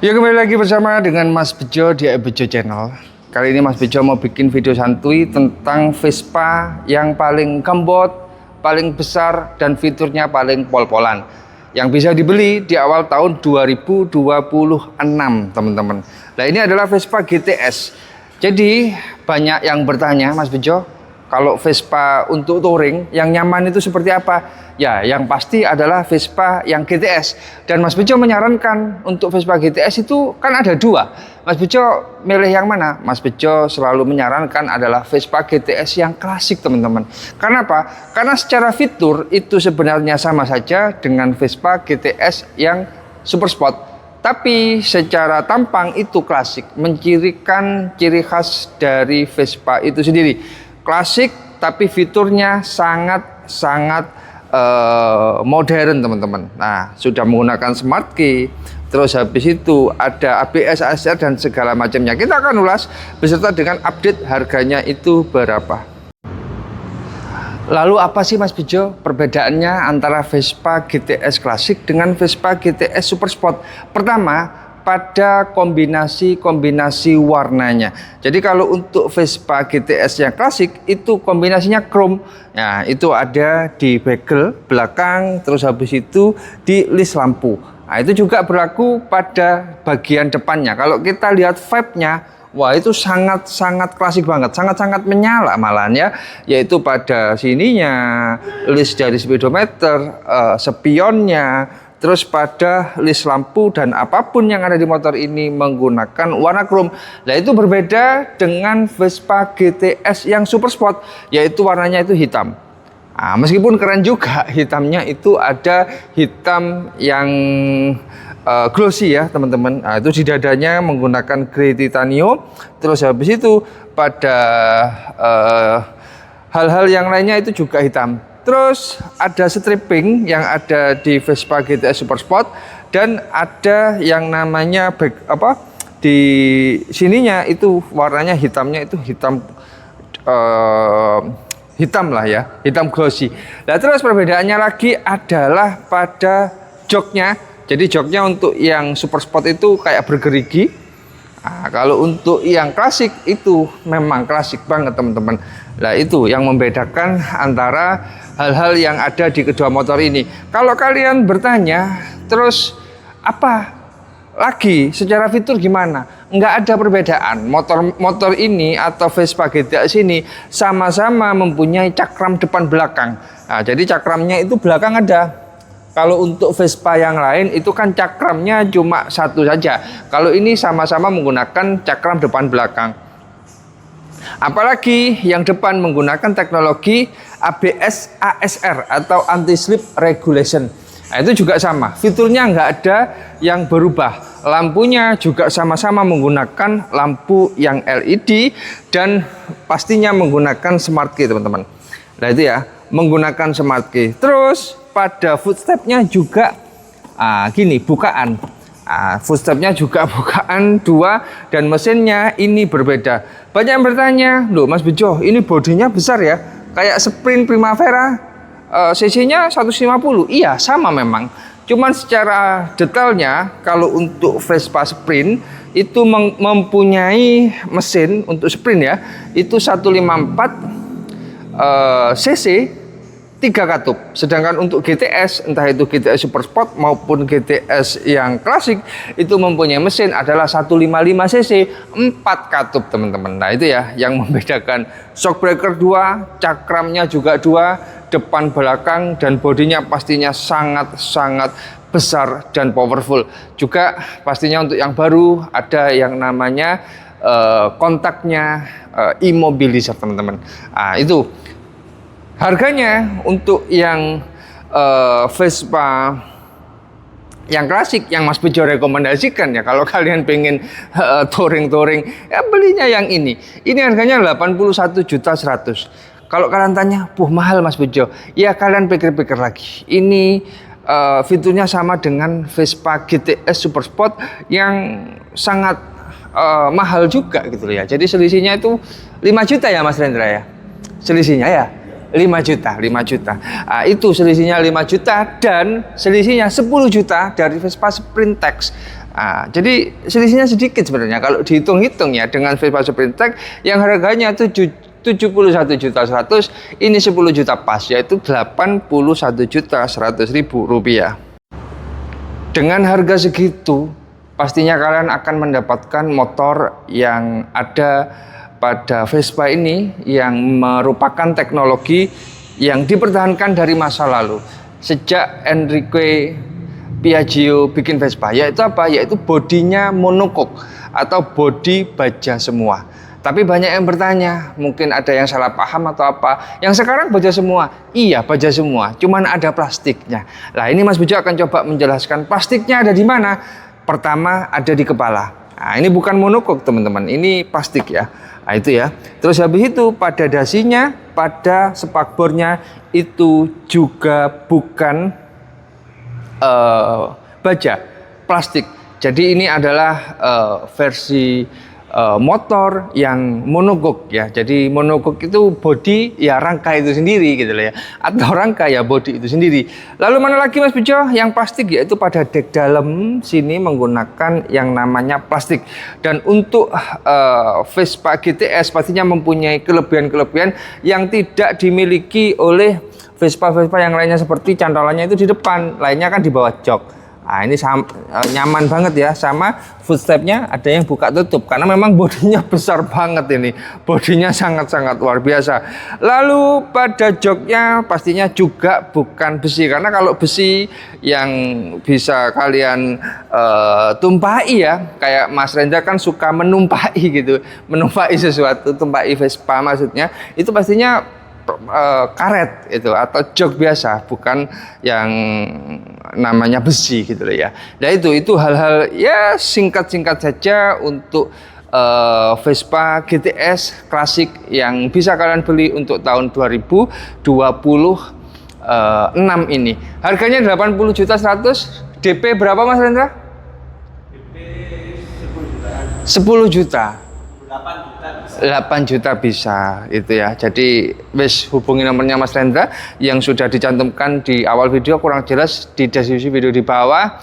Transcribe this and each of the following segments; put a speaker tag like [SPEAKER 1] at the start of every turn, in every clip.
[SPEAKER 1] Ya, kembali lagi bersama dengan Mas Bejo di Bejo Channel. Kali ini Mas Bejo mau bikin video santuy tentang Vespa yang paling gembot, paling besar, dan fiturnya paling pol-polan, yang bisa dibeli di awal tahun 2026, teman-teman. Nah, ini adalah Vespa GTS. Jadi banyak yang bertanya, Mas Bejo, kalau Vespa untuk touring yang nyaman itu seperti apa? Ya, yang pasti adalah Vespa yang GTS. Dan Mas Bejo menyarankan untuk Vespa GTS itu kan ada dua. Mas Bejo milih yang mana? Mas Bejo selalu menyarankan adalah Vespa GTS yang klasik, teman-teman. Karena apa? Karena secara fitur itu sebenarnya sama saja dengan Vespa GTS yang super sport. Tapi secara tampang itu klasik, mencirikan ciri khas dari Vespa itu sendiri. Klasik tapi fiturnya sangat modern, teman-teman. Nah, sudah menggunakan smart key, terus habis itu ada ABS, ASR, dan segala macamnya. Kita akan ulas beserta dengan update harganya itu berapa. Lalu apa sih, Mas Bejo, perbedaannya antara Vespa GTS klasik dengan Vespa GTS Super Sport? Pertama, pada kombinasi warnanya. Jadi kalau untuk Vespa GTS yang klasik itu kombinasinya chrome. Nah, itu ada di bezel belakang, terus habis itu di list lampu. Nah, itu juga berlaku pada bagian depannya. Kalau kita lihat vibe-nya, wah, itu sangat klasik banget, sangat menyala malahan ya, yaitu pada sininya, list dari speedometer, spionnya, terus pada list lampu dan apapun yang ada di motor ini menggunakan warna chrome. Nah, itu berbeda dengan Vespa GTS yang super sport, yaitu warnanya itu hitam. Nah, meskipun keren juga, hitamnya itu ada hitam yang glossy ya, teman-teman. Nah, itu di dadanya menggunakan grey titanium. Terus habis itu pada hal-hal yang lainnya itu juga hitam. Terus ada stripping yang ada di Vespa GTS Super Sport, dan ada yang namanya di sininya itu warnanya hitamnya itu hitam lah ya, hitam glossy. Nah, terus perbedaannya lagi adalah pada joknya. Jadi joknya untuk yang Super Sport itu kayak bergerigi. Nah, kalau untuk yang klasik itu memang klasik banget, teman-teman. Nah, itu yang membedakan antara hal-hal yang ada di kedua motor ini. Kalau kalian bertanya, terus apa lagi secara fitur gimana? Nggak ada perbedaan. Motor ini atau Vespa GTS ini sama-sama mempunyai cakram depan belakang. Nah, jadi cakramnya itu belakang ada. Kalau untuk Vespa yang lain itu kan cakramnya cuma satu saja. Kalau ini sama-sama menggunakan cakram depan belakang. Apalagi yang depan menggunakan teknologi ABS ASR atau anti-slip regulation. Nah, itu juga sama. Fiturnya nggak ada yang berubah. Lampunya juga sama-sama menggunakan lampu yang LED dan pastinya menggunakan smart key, teman-teman. Nah, itu ya, menggunakan smart key. Terus pada footstepnya juga gini, bukaan. Footstepnya juga bukaan dua, dan mesinnya ini berbeda. Banyak yang bertanya, loh Mas Bejo, ini bodinya besar ya, kayak Sprint Primavera, cc-nya 150. Iya, sama memang. Cuman secara detailnya, kalau untuk Vespa Sprint itu mempunyai mesin untuk Sprint ya, itu 154 cc 3 katup. Sedangkan untuk GTS, entah itu GTS Super Sport maupun GTS yang klasik, itu mempunyai mesin adalah 155 cc 4 katup, teman-teman. Nah, itu ya yang membedakan. Shockbreaker 2, cakramnya juga 2, depan belakang, dan bodinya pastinya sangat besar dan powerful. Juga pastinya untuk yang baru ada yang namanya kontaknya immobilizer, teman-teman. Nah, itu harganya untuk yang Vespa yang klasik yang Mas Bejo rekomendasikan ya, kalau kalian pengen touring ya belinya yang ini. Ini harganya 81.100.000. Kalau kalian tanya, mahal Mas Bejo. Ya, kalian pikir-pikir lagi. Ini fiturnya sama dengan Vespa GTS Super Sport yang sangat mahal juga gitu ya. Jadi selisihnya itu 5 juta ya Mas Rendra ya. Selisihnya ya. 5 juta. Nah, itu selisihnya 5 juta dan selisihnya 10 juta dari Vespa Sprintex. Nah, jadi selisihnya sedikit sebenarnya kalau dihitung-hitung ya dengan Vespa Sprintex yang harganya 71.100.000, ini 10 juta pas, yaitu 81.100.000 rupiah. Dengan harga segitu, pastinya kalian akan mendapatkan motor yang ada pada Vespa ini yang merupakan teknologi yang dipertahankan dari masa lalu sejak Enrique Piaggio bikin Vespa, yaitu apa? Yaitu bodinya monocoque atau bodi baja semua. Tapi banyak yang bertanya, mungkin ada yang salah paham atau apa. Yang sekarang baja semua, iya baja semua, cuman ada plastiknya. Nah ini Mas Bejo akan coba menjelaskan plastiknya ada di mana. Pertama ada di kepala. Nah ini bukan monocoque teman-teman, ini plastik ya. Nah itu ya. Terus habis itu pada dasinya, pada spakbornya itu juga bukan baja, plastik. Jadi ini adalah versi motor yang monocoque ya. Jadi monocoque itu bodi ya rangka itu sendiri gitu loh ya. Atau rangka ya bodi itu sendiri. Lalu mana lagi Mas Bejo yang plastik, yaitu pada dek dalam sini menggunakan yang namanya plastik. Dan untuk Vespa GTS pastinya mempunyai kelebihan-kelebihan yang tidak dimiliki oleh Vespa-Vespa yang lainnya, seperti cantolannya itu di depan, lainnya kan di bawah jok. Nah ini nyaman banget ya, sama footstepnya ada yang buka tutup karena memang bodinya besar banget ini, bodinya sangat-sangat luar biasa. Lalu pada joknya pastinya juga bukan besi, karena kalau besi yang bisa kalian tumpahi ya, kayak Mas Rendra kan suka menumpahi gitu, menumpahi sesuatu, tumpahi Vespa maksudnya, itu pastinya karet itu atau jok biasa, bukan yang namanya besi gitu loh ya. Nah itu hal-hal ya singkat-singkat saja untuk Vespa GTS klasik yang bisa kalian beli untuk tahun 2026 ini. Harganya 80.100.000. DP berapa Mas Rendra? DP 10 juta. 8 juta bisa itu ya. Jadi wes hubungi nomornya Mas Rendra yang sudah dicantumkan di awal video, kurang jelas di deskripsi video di bawah.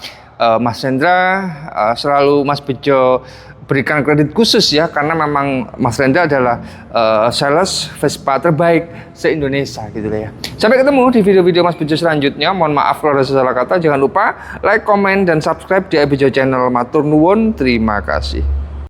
[SPEAKER 1] Mas Rendra selalu Mas Bejo berikan kredit khusus ya, karena memang Mas Rendra adalah sales Vespa terbaik se-Indonesia gitu ya. Sampai ketemu di video-video Mas Bejo selanjutnya. Mohon maaf kalau ada salah kata. Jangan lupa like, komen, dan subscribe di Bejo Channel. Matur nuwun, terima kasih.